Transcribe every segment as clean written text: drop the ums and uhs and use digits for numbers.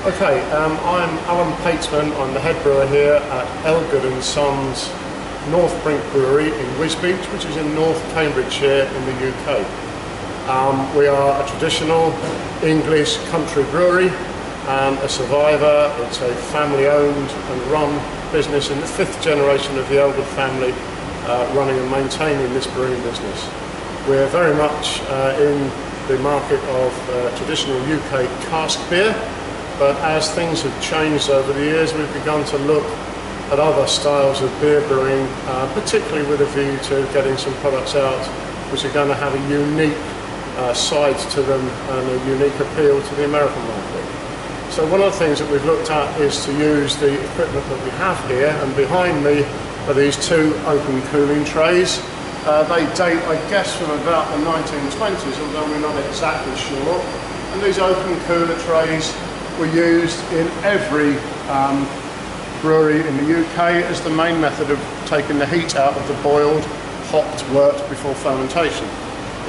Okay, I'm Alan Patesman. I'm the head brewer here at Elgood and Sons North Brink Brewery in Wisbech, which is in North Cambridgeshire in the UK. We are a traditional English country brewery and a survivor. It's a family-owned and run business in the 5th generation of the Elgood family, running and maintaining this brewing business. We're very much in the market of traditional UK cask beer, but as things have changed over the years, we've begun to look at other styles of beer brewing, particularly with a view to getting some products out which are going to have a unique side to them and a unique appeal to the American market. So one of the things that we've looked at is to use the equipment that we have here, and behind me are these two open cooling trays. They date, I guess, from about the 1920s, although we're not exactly sure. And these open cooler trays were used in every brewery in the UK as the main method of taking the heat out of the boiled, hopped wort before fermentation.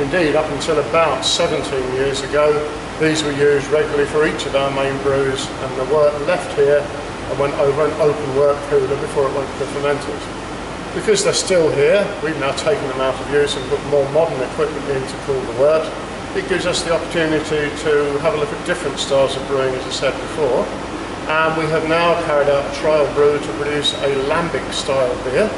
Indeed, up until about 17 years ago, these were used regularly for each of our main brews, and the wort left here and went over an open wort cooler before it went to the fermenters. Because they're still here, we've now taken them out of use and put more modern equipment in to cool the wort. It gives us the opportunity to have a look at different styles of brewing, as I said before. And we have now carried out a trial brew to produce a lambic-style beer,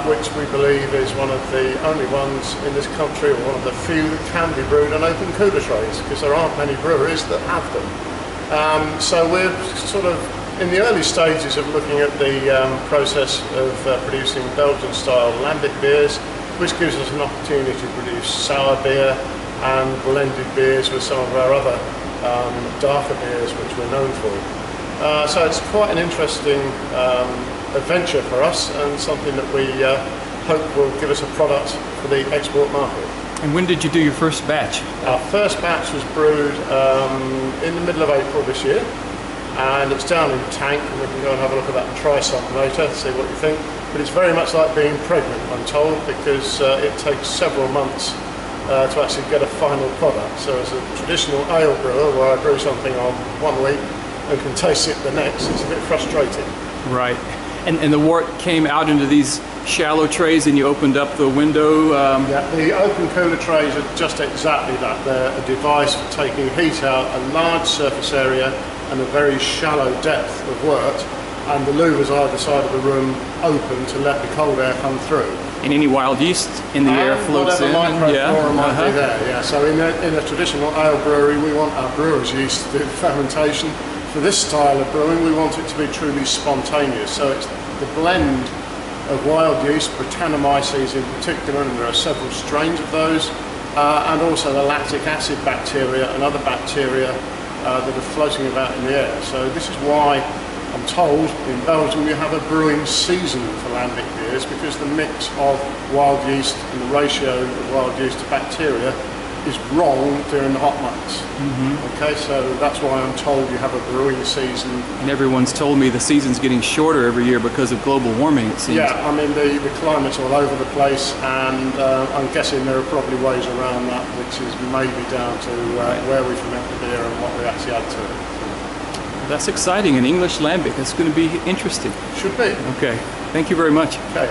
which we believe is one of the only ones in this country, or one of the few that can be brewed on open cooler trays, because there aren't many breweries that have them. So we're sort of in the early stages of looking at the process of producing Belgian-style lambic beers, which gives us an opportunity to produce sour beer and blended beers with some of our other darker beers which we're known for. So it's quite an interesting adventure for us, and something that we hope will give us a product for the export market. And when did you do your first batch? Our first batch was brewed in the middle of April this year, and it's down in the tank, and we can go and have a look at that and try some later, see what you think. But it's very much like being pregnant, I'm told, because it takes several months to actually get a final product. So as a traditional ale brewer, where I brew something on one week and can taste it the next, it's a bit frustrating. Right. And the wort came out into these shallow trays, and you opened up the window? Yeah, the open cooler trays are just exactly that. They're a device for taking heat out a large surface area and a very shallow depth of wort, and the louvers either side of the room open to let the cold air come through. And any wild yeast in the air floats in? Microflora might be there, yeah. So in a traditional ale brewery, we want our brewer's yeast to do the fermentation. For this style of brewing, we want it to be truly spontaneous. So it's the blend of wild yeast, Brettanomyces in particular, and there are several strains of those, and also the lactic acid bacteria and other bacteria that are floating about in the air. So this is why I'm told in Belgium you have a brewing season for lambic beers, because the mix of wild yeast and the ratio of wild yeast to bacteria is wrong during the hot months. Okay, so that's why I'm told you have a brewing season. And everyone's told me the season's getting shorter every year because of global warming, it seems. Yeah, I mean the climate's all over the place, and I'm guessing there are probably ways around that, which is maybe down to where we ferment the beer and what we actually add to it. That's exciting. An English lambic. It's going to be interesting. Should be. Okay. Thank you very much. Okay.